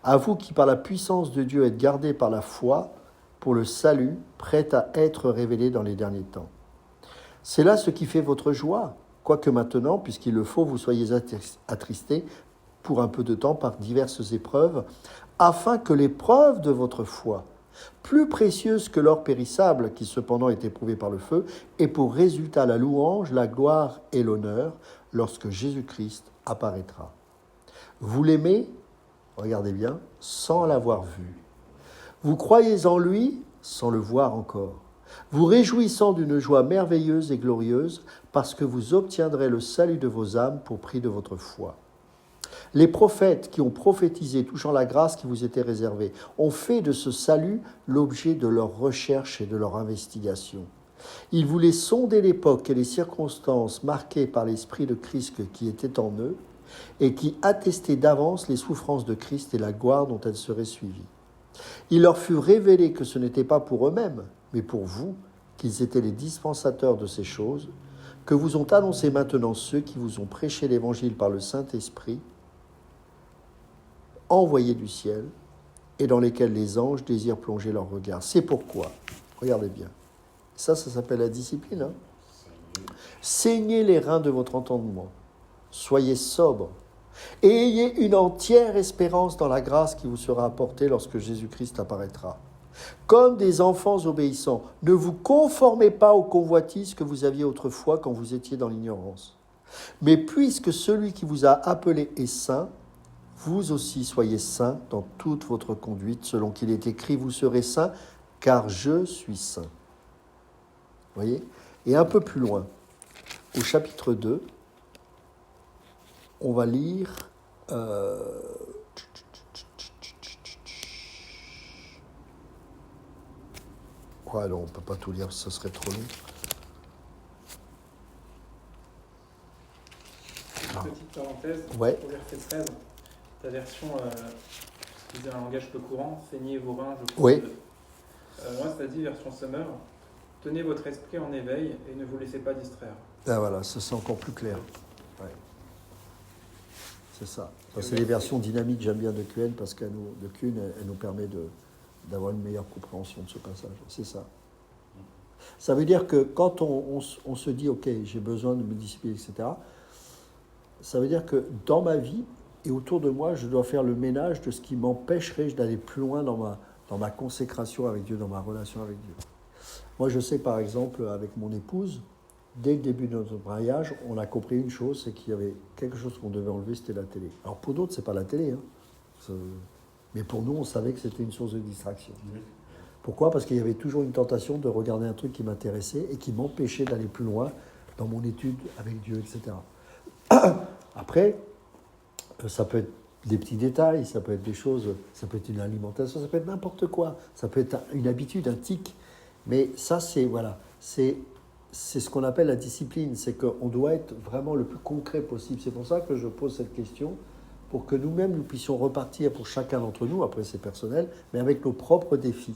À vous qui par la puissance de Dieu êtes gardés par la foi pour le salut, prêt à être révélé dans les derniers temps. C'est là ce qui fait votre joie, quoique maintenant, puisqu'il le faut, vous soyez attristés pour un peu de temps par diverses épreuves, afin que l'épreuve de votre foi, plus précieuse que l'or périssable, qui cependant est éprouvé par le feu, ait pour résultat la louange, la gloire et l'honneur, lorsque Jésus-Christ apparaîtra. Vous l'aimez, regardez bien, sans l'avoir vu. Vous croyez en lui, sans le voir encore. Vous réjouissant d'une joie merveilleuse et glorieuse, parce que vous obtiendrez le salut de vos âmes pour prix de votre foi. Les prophètes qui ont prophétisé touchant la grâce qui vous était réservée ont fait de ce salut l'objet de leur recherche et de leur investigation. Ils voulaient sonder l'époque et les circonstances marquées par l'Esprit de Christ qui était en eux et qui attestaient d'avance les souffrances de Christ et la gloire dont elles seraient suivies. Il leur fut révélé que ce n'était pas pour eux-mêmes, mais pour vous, qu'ils étaient les dispensateurs de ces choses, que vous ont annoncé maintenant ceux qui vous ont prêché l'Évangile par le Saint-Esprit, envoyés du ciel, et dans lesquels les anges désirent plonger leur regard. C'est pourquoi, regardez bien, ça s'appelle la discipline. Saignez les reins de votre entendement, soyez sobres, et ayez une entière espérance dans la grâce qui vous sera apportée lorsque Jésus-Christ apparaîtra. Comme des enfants obéissants, ne vous conformez pas aux convoitises que vous aviez autrefois quand vous étiez dans l'ignorance. Mais puisque celui qui vous a appelé est saint, vous aussi soyez saints dans toute votre conduite, selon qu'il est écrit, vous serez saints, car je suis saint. Voyez ? Et un peu plus loin, au chapitre 2, on va lire... Ouais, non, on ne peut pas tout lire, ça serait trop long. Petite parenthèse, Ouais. au verset 13, ta version disait un langage peu courant, saignez vos reins, je crois. Oui. Moi, ça dit, version Summer, tenez votre esprit en éveil et ne vous laissez pas distraire. Ah voilà, ça c'est encore plus clair. Ouais. C'est ça. C'est les versions dynamiques, j'aime bien de Kuhn, parce qu'elle nous permet d'avoir une meilleure compréhension de ce passage. C'est ça. Ça veut dire que quand on se dit, ok, j'ai besoin de me discipliner, etc., ça veut dire que dans ma vie et autour de moi, je dois faire le ménage de ce qui m'empêcherait d'aller plus loin dans ma consécration avec Dieu, dans ma relation avec Dieu. Moi, je sais par exemple, avec mon épouse, dès le début de notre mariage, on a compris une chose, c'est qu'il y avait quelque chose qu'on devait enlever, c'était la télé. Alors pour d'autres, c'est pas la télé, mais pour nous, on savait que c'était une source de distraction. Oui. Pourquoi ? Parce qu'il y avait toujours une tentation de regarder un truc qui m'intéressait et qui m'empêchait d'aller plus loin dans mon étude avec Dieu, etc. Après, ça peut être des petits détails, ça peut être des choses, ça peut être une alimentation, ça peut être n'importe quoi, ça peut être une habitude, un tic. Mais ça, c'est ce qu'on appelle la discipline, c'est qu'on doit être vraiment le plus concret possible. C'est pour ça que je pose cette question, pour que nous-mêmes, nous puissions repartir pour chacun d'entre nous, après c'est personnel, mais avec nos propres défis,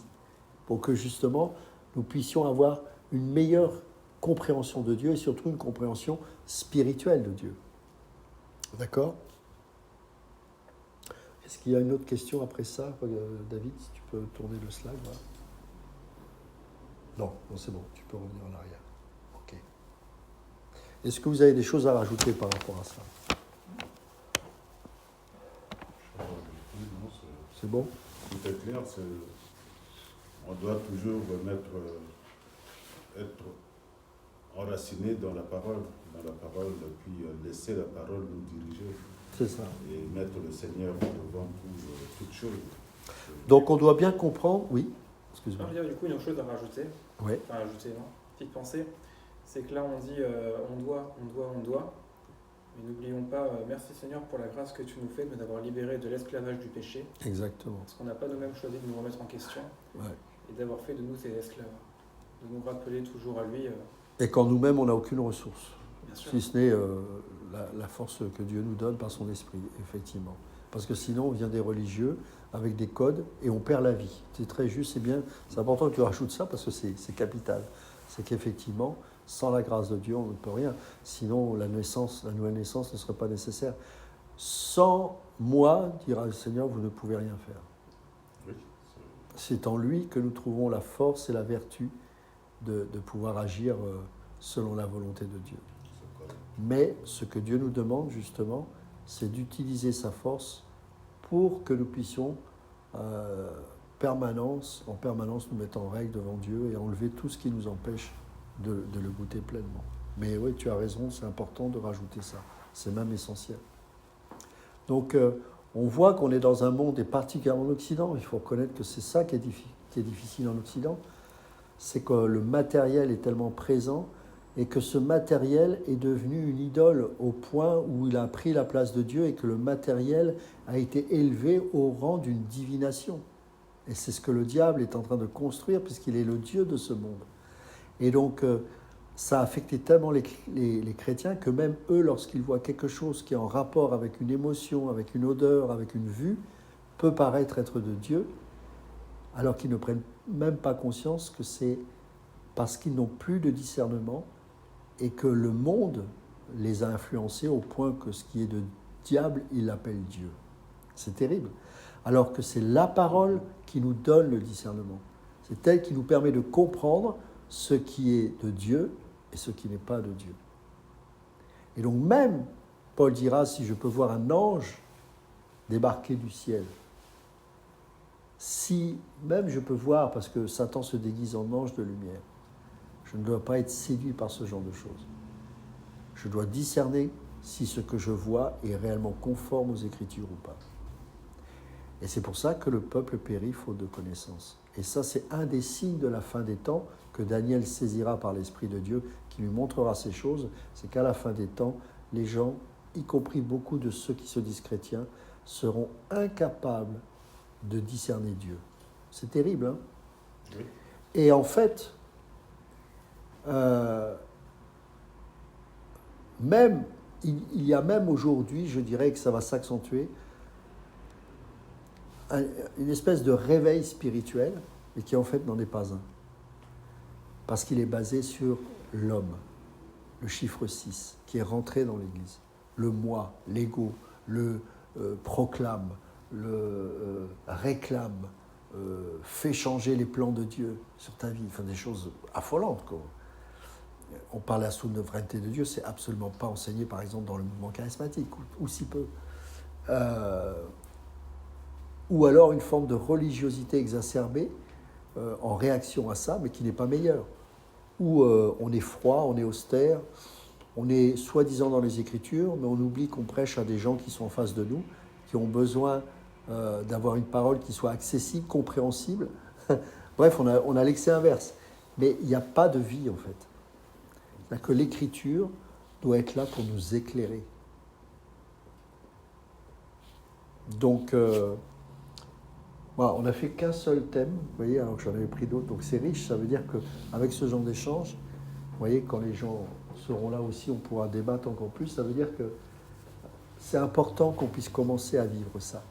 pour que justement, nous puissions avoir une meilleure compréhension de Dieu et surtout une compréhension spirituelle de Dieu. D'accord ? Est-ce qu'il y a une autre question après ça, David, si tu peux tourner le slide, voilà. Non, c'est bon, tu peux revenir en arrière. Ok. Est-ce que vous avez des choses à rajouter par rapport à ça ? C'est bon ? Tout est clair, on doit toujours être enraciné dans la parole, puis laisser la parole nous diriger. C'est ça. Et mettre le Seigneur devant toutes choses. Donc on doit bien comprendre, oui, excuse-moi. Non, du coup, une autre chose à rajouter, Oui. enfin ajouter, non, petite pensée, c'est que là on dit on doit, mais n'oublions pas, merci Seigneur pour la grâce que tu nous fais de nous avoir libérés de l'esclavage du péché. Exactement. Parce qu'on n'a pas nous-mêmes choisi de nous remettre en question et d'avoir fait de nous ces esclaves. De nous rappeler toujours à lui. Et quand nous-mêmes on n'a aucune ressource, si ce n'est la force que Dieu nous donne par son esprit, effectivement. Parce que sinon on vient des religieux avec des codes et on perd la vie. C'est très juste, c'est bien, c'est important que tu rajoutes ça parce que c'est capital. C'est qu'effectivement, sans la grâce de Dieu, on ne peut rien. Sinon, la nouvelle naissance ne serait pas nécessaire. Sans moi, dira le Seigneur, vous ne pouvez rien faire. Oui, c'est en lui que nous trouvons la force et la vertu de pouvoir agir selon la volonté de Dieu. Mais ce que Dieu nous demande, justement, c'est d'utiliser sa force pour que nous puissions en permanence nous mettre en règle devant Dieu et enlever tout ce qui nous empêche de le goûter pleinement. Mais oui, tu as raison, c'est important de rajouter ça. C'est même essentiel. Donc, on voit qu'on est dans un monde, et particulièrement en Occident, il faut reconnaître que c'est ça qui est difficile en Occident, c'est que le matériel est tellement présent et que ce matériel est devenu une idole au point où il a pris la place de Dieu et que le matériel a été élevé au rang d'une divination. Et c'est ce que le diable est en train de construire puisqu'il est le Dieu de ce monde. Et donc, ça a affecté tellement les chrétiens que même eux, lorsqu'ils voient quelque chose qui est en rapport avec une émotion, avec une odeur, avec une vue, peut paraître être de Dieu, alors qu'ils ne prennent même pas conscience que c'est parce qu'ils n'ont plus de discernement et que le monde les a influencés au point que ce qui est de diable, ils l'appellent Dieu. C'est terrible. Alors que c'est la parole qui nous donne le discernement. C'est elle qui nous permet de comprendre ce qui est de Dieu et ce qui n'est pas de Dieu. Et donc même, Paul dira, si je peux voir un ange débarquer du ciel, si même je peux voir, parce que Satan se déguise en ange de lumière, je ne dois pas être séduit par ce genre de choses. Je dois discerner si ce que je vois est réellement conforme aux Écritures ou pas. Et c'est pour ça que le peuple périt faute de connaissance. Et ça, c'est un des signes de la fin des temps que Daniel saisira par l'Esprit de Dieu, qui lui montrera ces choses. C'est qu'à la fin des temps, les gens, y compris beaucoup de ceux qui se disent chrétiens, seront incapables de discerner Dieu. C'est terrible, hein ? Oui. Et en fait, il y a même aujourd'hui, je dirais que ça va s'accentuer, une espèce de réveil spirituel, et qui en fait n'en est pas un. Parce qu'il est basé sur l'homme, le chiffre 6, qui est rentré dans l'Église. Le moi, l'ego, le proclame, le réclame, fait changer les plans de Dieu sur ta vie. Enfin, des choses affolantes, quoi. On parle de la souveraineté de Dieu, c'est absolument pas enseigné, par exemple, dans le mouvement charismatique, ou si peu. Ou alors une forme de religiosité exacerbée en réaction à ça, mais qui n'est pas meilleure. Où on est froid, on est austère, on est soi-disant dans les Écritures, mais on oublie qu'on prêche à des gens qui sont en face de nous, qui ont besoin d'avoir une parole qui soit accessible, compréhensible. Bref, on a l'excès inverse. Mais il n'y a pas de vie, en fait. C'est-à-dire que l'Écriture doit être là pour nous éclairer. Donc, voilà, on n'a fait qu'un seul thème, vous voyez, alors que j'en avais pris d'autres, donc c'est riche. Ça veut dire qu'avec ce genre d'échange, vous voyez, quand les gens seront là aussi, on pourra débattre encore plus. Ça veut dire que c'est important qu'on puisse commencer à vivre ça.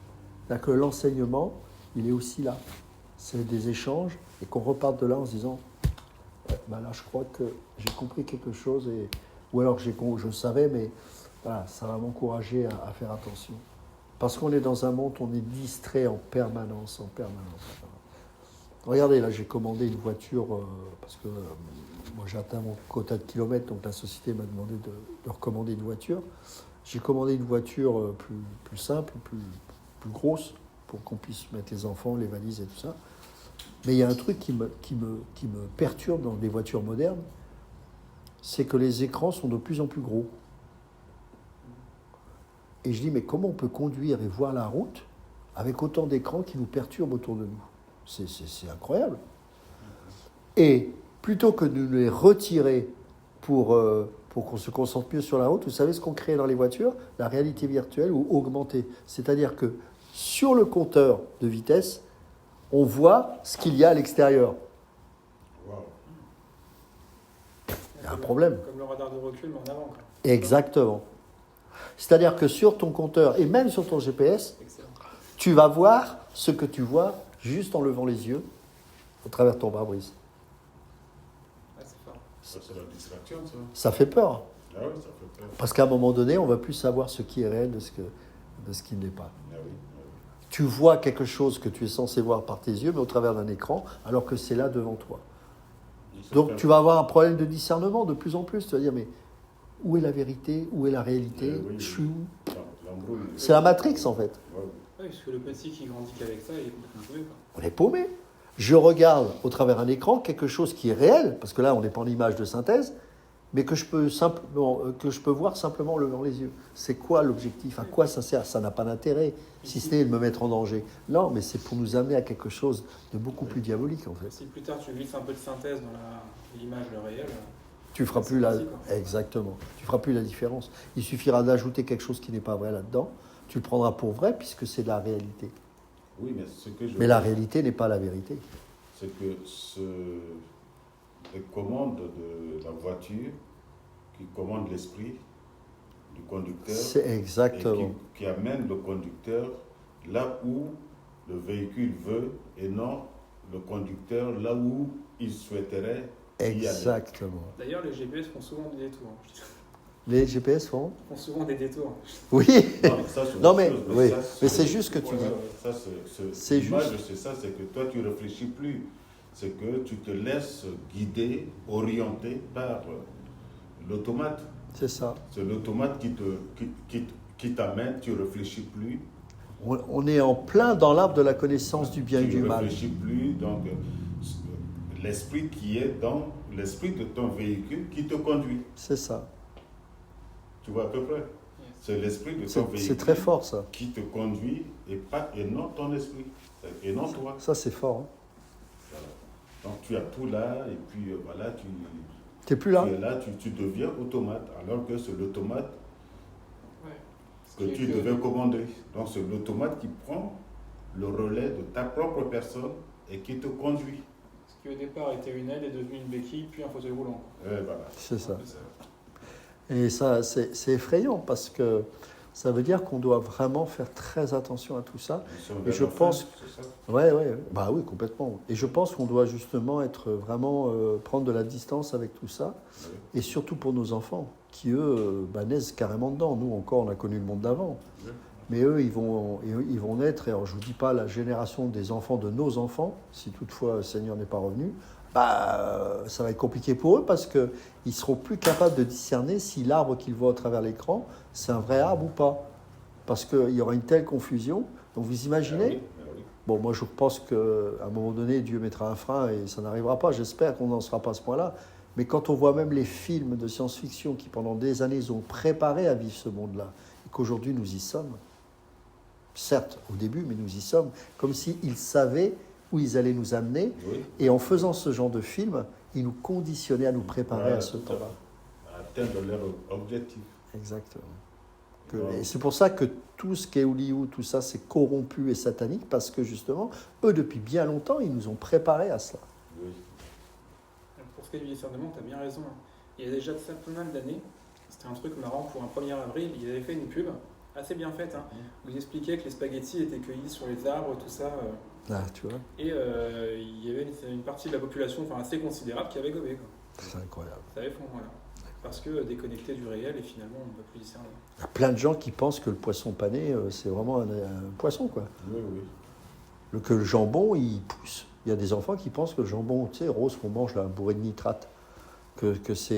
C'est-à-dire que l'enseignement, il est aussi là. C'est des échanges et qu'on reparte de là en se disant ben là, je crois que j'ai compris quelque chose, ou alors je savais, mais voilà, ça va m'encourager à faire attention. Parce qu'on est dans un monde, on est distrait en permanence. Regardez, là, j'ai commandé une voiture, parce que moi, j'ai atteint mon quota de kilomètres, donc la société m'a demandé de recommander une voiture. J'ai commandé une voiture plus simple, plus grosse, pour qu'on puisse mettre les enfants, les valises et tout ça. Mais il y a un truc qui me perturbe dans les voitures modernes, c'est que les écrans sont de plus en plus gros. Et je dis, mais comment on peut conduire et voir la route avec autant d'écrans qui nous perturbent autour de nous ? C'est incroyable. Et plutôt que de les retirer pour qu'on se concentre mieux sur la route, vous savez ce qu'on crée dans les voitures ? La réalité virtuelle ou augmentée. C'est-à-dire que sur le compteur de vitesse, on voit ce qu'il y a à l'extérieur. Wow. Il y a un problème. Comme le radar de recul, mais en avant. Quoi. Exactement. C'est-à-dire que sur ton compteur, et même sur ton GPS, Excellent. tu vas voir ce que tu vois juste en levant les yeux au travers de ton pare-brise. Ah, c'est fort. Ça, c'est la distraction, ça. Ça fait peur. Ah oui, ça fait peur. Parce qu'à un moment donné, on ne va plus savoir ce qui est réel de ce qui ne l'est pas. Ah oui. Tu vois quelque chose que tu es censé voir par tes yeux, mais au travers d'un écran, alors que c'est là devant toi. Donc tu vas avoir un problème de discernement de plus en plus. Tu vas dire, mais où est la vérité ? Où est la réalité ? Je suis où ? C'est la Matrix, en fait. Oui, parce que le petit qui grandit qu'avec ça, il est complètement paumé. On est paumé. Je regarde au travers d'un écran quelque chose qui est réel, parce que là, on n'est pas en image de synthèse, mais que je peux voir simplement en levant les yeux. C'est quoi l'objectif ? À quoi ça sert ? Ça n'a pas d'intérêt, si ce n'est de me mettre en danger. Non, mais c'est pour nous amener à quelque chose de beaucoup plus diabolique, en fait. Si plus tard tu glisses un peu de synthèse dans l'image, le réel, Tu feras c'est plus la... parti, quoi. Exactement. Tu feras plus la différence. Il suffira d'ajouter quelque chose qui n'est pas vrai là-dedans. Tu le prendras pour vrai, puisque c'est de la réalité. Oui, mais ce que je Mais la réalité n'est pas la vérité. c'est que les commandes de la voiture qui commande l'esprit du conducteur C'est exactement. et qui amène le conducteur là où le véhicule veut et non le conducteur là où il souhaiterait y aller. Exactement. D'ailleurs, les GPS font souvent des détours. Les GPS font Font souvent des détours. Oui. Non, mais ça, c'est Non, autre mais, chose, oui. ça, Mais c'est juste que tu Ouais, dis. ouais. Ça, C'est l'image, juste. c'est ça, c'est que toi, tu réfléchis plus. C'est que tu te laisses guider, orienter par l'automate. C'est ça. C'est l'automate qui t'amène, tu ne réfléchis plus. On est en plein dans l'arbre de la connaissance du bien et Tu du ne mal. réfléchis plus. Donc, l'esprit qui est dans l'esprit de ton véhicule qui te conduit. C'est ça. Tu vois à peu près? C'est l'esprit de ton véhicule C'est très fort, ça. qui te conduit et non ton esprit. Et non toi. Ça, c'est fort. Hein. Voilà. Donc tu as tout là, et puis voilà, T'es plus là. tu es là, tu deviens automate, alors que c'est l'automate Ouais. que tu devais commander. Donc c'est l'automate qui prend le relais de ta propre personne et qui te conduit. Ce qui au départ était une aide est devenu une béquille, puis un fauteuil roulant. Et voilà. C'est ça. Et ça, c'est effrayant parce que ça veut dire qu'on doit vraiment faire très attention à tout ça. Et je pense... C'est ça. Ouais, bah oui, complètement. Et je pense qu'on doit justement être vraiment prendre de la distance avec tout ça, Oui. et surtout pour nos enfants, qui eux naissent carrément dedans. Nous encore, on a connu le monde d'avant, Oui. mais eux, ils vont naître. Et alors, je vous dis pas la génération des enfants de nos enfants, si toutefois le Seigneur n'est pas revenu. Ça va être compliqué pour eux parce que ils seront plus capables de discerner si l'arbre qu'ils voient à travers l'écran, c'est un vrai arbre ou pas, parce qu'il y aura une telle confusion. Donc vous imaginez. Ah oui, ah oui. Bon, moi je pense qu'à un moment donné, Dieu mettra un frein et ça n'arrivera pas. J'espère qu'on n'en sera pas à ce point-là. Mais quand on voit même les films de science-fiction qui pendant des années ils ont préparé à vivre ce monde-là, et qu'aujourd'hui nous y sommes, certes au début, mais nous y sommes, comme s'ils savaient où ils allaient nous amener. Oui. Et en faisant ce genre de film, ils nous conditionnaient à nous préparer Voilà, à ce tout à temps-là. fait. Atteindre leur objectif. Exactement. Wow. Et c'est pour ça que tout ce qui est Hollywood, tout ça, c'est corrompu et satanique, parce que justement, eux, depuis bien longtemps, ils nous ont préparés à cela. Oui. Pour ce qui est du discernement, tu as bien raison. Il y a déjà de ça pas mal d'années, c'était un truc marrant pour un 1er avril, ils avaient fait une pub assez bien faite, hein, où il expliquait que les spaghettis étaient cueillis sur les arbres, tout ça. Ah, tu vois, Et il y avait une partie de la population assez considérable qui avait gobé. Quoi. c'est incroyable. Ça avait fond, voilà. Parce que déconnecté du réel et finalement on ne peut plus discerner. Il y a plein de gens qui pensent que le poisson pané, c'est vraiment un poisson, quoi. Oui, oui. Que le jambon, il pousse. Il y a des enfants qui pensent que le jambon, tu sais, rose qu'on mange là, bourré de nitrate, que ça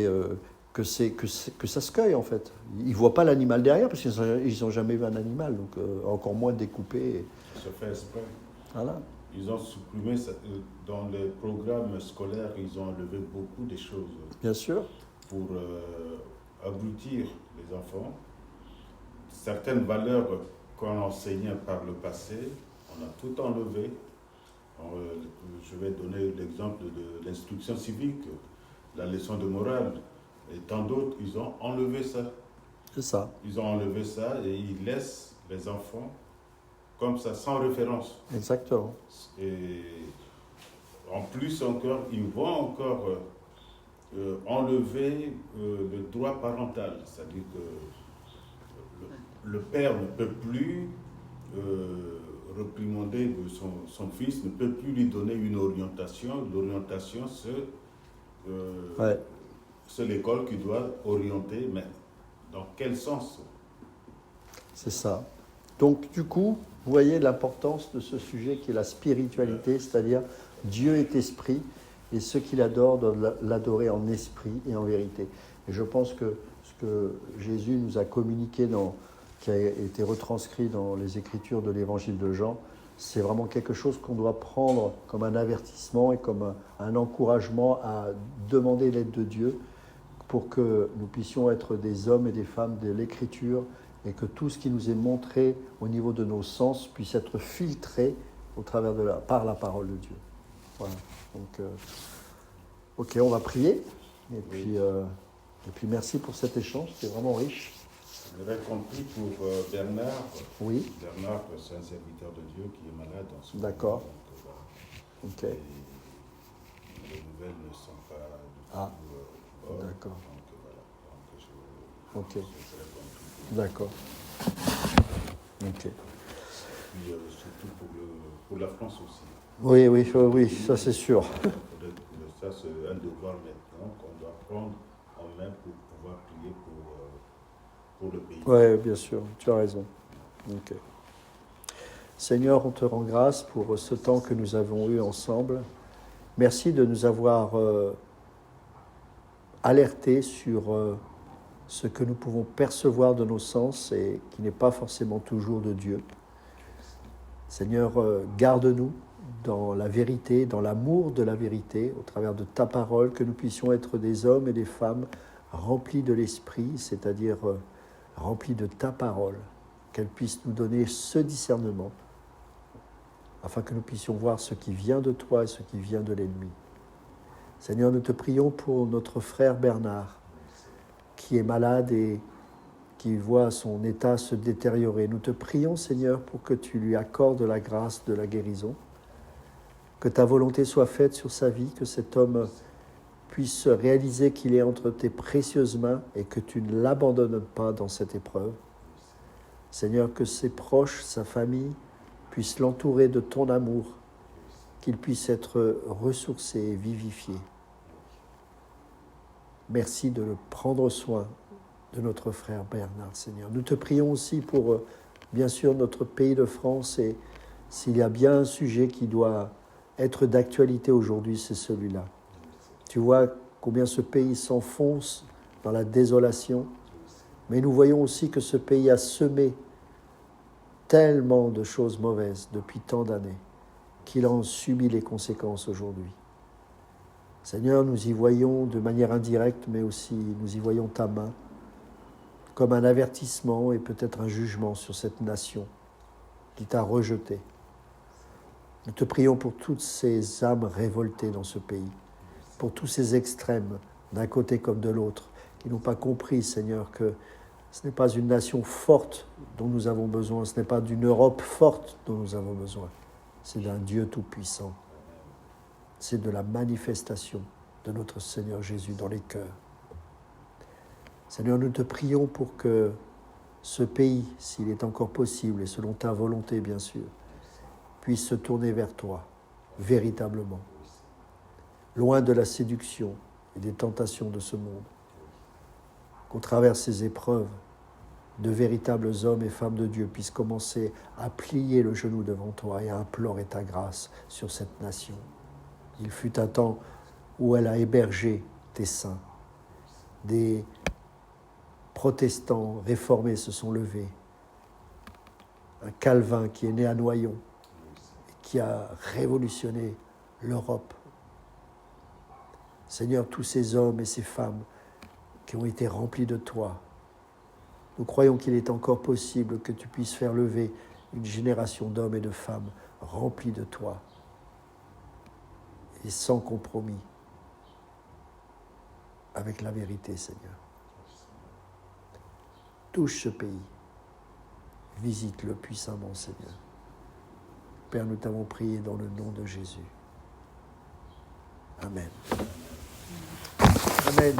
se cueille en fait. Ils voient pas l'animal derrière parce qu'ils n'ont jamais vu un animal, donc encore moins découpé. Ça fait exprès. Voilà. Ils ont supprimé ça, dans les programmes scolaires, ils ont enlevé beaucoup de choses Bien sûr. pour abrutir les enfants. Certaines valeurs qu'on enseignait par le passé, on a tout enlevé. Je vais donner l'exemple de l'instruction civique, la leçon de morale, et tant d'autres, ils ont enlevé ça. C'est ça. Ils ont enlevé ça et ils laissent les enfants comme ça, sans référence. Exactement. Et en plus encore, ils vont encore enlever le droit parental. C'est-à-dire que le père ne peut plus réprimander son fils, ne peut plus lui donner une orientation. L'orientation, c'est l'école qui doit orienter, mais dans quel sens? C'est ça. Donc, du coup, vous voyez l'importance de ce sujet qui est la spiritualité, c'est-à-dire Dieu est esprit et ceux qui l'adorent doivent l'adorer en esprit et en vérité. Et je pense que ce que Jésus nous a communiqué, qui a été retranscrit dans les Écritures de l'Évangile de Jean, c'est vraiment quelque chose qu'on doit prendre comme un avertissement et comme un encouragement à demander l'aide de Dieu pour que nous puissions être des hommes et des femmes de l'Écriture et que tout ce qui nous est montré au niveau de nos sens puisse être filtré par la parole de Dieu. Voilà. Donc, ok, on va prier. Et puis merci pour cet échange, c'était vraiment riche. J'avais compris pour Bernard. Oui. Bernard, c'est un serviteur de Dieu qui est malade en ce moment. D'accord. Donc, Ok. et les nouvelles ne sont pas du tout bonnes. D'accord. Donc, voilà. Donc, Ok. D'accord. Ok. Puis surtout pour la France aussi. Oui, ça c'est sûr. Ça, c'est un devoir maintenant qu'on doit prendre en main pour pouvoir prier pour le pays. Oui, bien sûr, tu as raison. Ok. Seigneur, on te rend grâce pour ce temps que nous avons eu ensemble. Merci de nous avoir alertés sur ce que nous pouvons percevoir de nos sens et qui n'est pas forcément toujours de Dieu. Seigneur, garde-nous dans la vérité, dans l'amour de la vérité, au travers de ta parole, que nous puissions être des hommes et des femmes remplis de l'esprit, c'est-à-dire remplis de ta parole, qu'elle puisse nous donner ce discernement, afin que nous puissions voir ce qui vient de toi et ce qui vient de l'ennemi. Seigneur, nous te prions pour notre frère Bernard, qui est malade et qui voit son état se détériorer. Nous te prions, Seigneur, pour que tu lui accordes la grâce de la guérison, que ta volonté soit faite sur sa vie, que cet homme puisse réaliser qu'il est entre tes précieuses mains et que tu ne l'abandonnes pas dans cette épreuve. Seigneur, que ses proches, sa famille, puissent l'entourer de ton amour, qu'il puisse être ressourcé et vivifié. Merci de le prendre soin de notre frère Bernard, Seigneur. Nous te prions aussi pour, bien sûr, notre pays de France, et s'il y a bien un sujet qui doit être d'actualité aujourd'hui, c'est celui-là. Tu vois combien ce pays s'enfonce dans la désolation, mais nous voyons aussi que ce pays a semé tellement de choses mauvaises depuis tant d'années qu'il en subit les conséquences aujourd'hui. Seigneur, nous y voyons de manière indirecte, mais aussi nous y voyons ta main comme un avertissement et peut-être un jugement sur cette nation qui t'a rejeté. Nous te prions pour toutes ces âmes révoltées dans ce pays, pour tous ces extrêmes, d'un côté comme de l'autre, qui n'ont pas compris, Seigneur, que ce n'est pas une nation forte dont nous avons besoin, ce n'est pas d'une Europe forte dont nous avons besoin, c'est d'un Dieu tout-puissant. C'est de la manifestation de notre Seigneur Jésus dans les cœurs. Seigneur, nous te prions pour que ce pays, s'il est encore possible, et selon ta volonté bien sûr, puisse se tourner vers toi, véritablement, loin de la séduction et des tentations de ce monde. Qu'au travers ces épreuves, de véritables hommes et femmes de Dieu puissent commencer à plier le genou devant toi et à implorer ta grâce sur cette nation. Il fut un temps où elle a hébergé tes saints. Des protestants réformés se sont levés. Un Calvin qui est né à Noyon et qui a révolutionné l'Europe. Seigneur, tous ces hommes et ces femmes qui ont été remplis de toi, nous croyons qu'il est encore possible que tu puisses faire lever une génération d'hommes et de femmes remplis de toi et sans compromis avec la vérité, Seigneur. Touche ce pays, visite-le puissamment, Seigneur. Père, nous t'avons prié dans le nom de Jésus. Amen. Amen.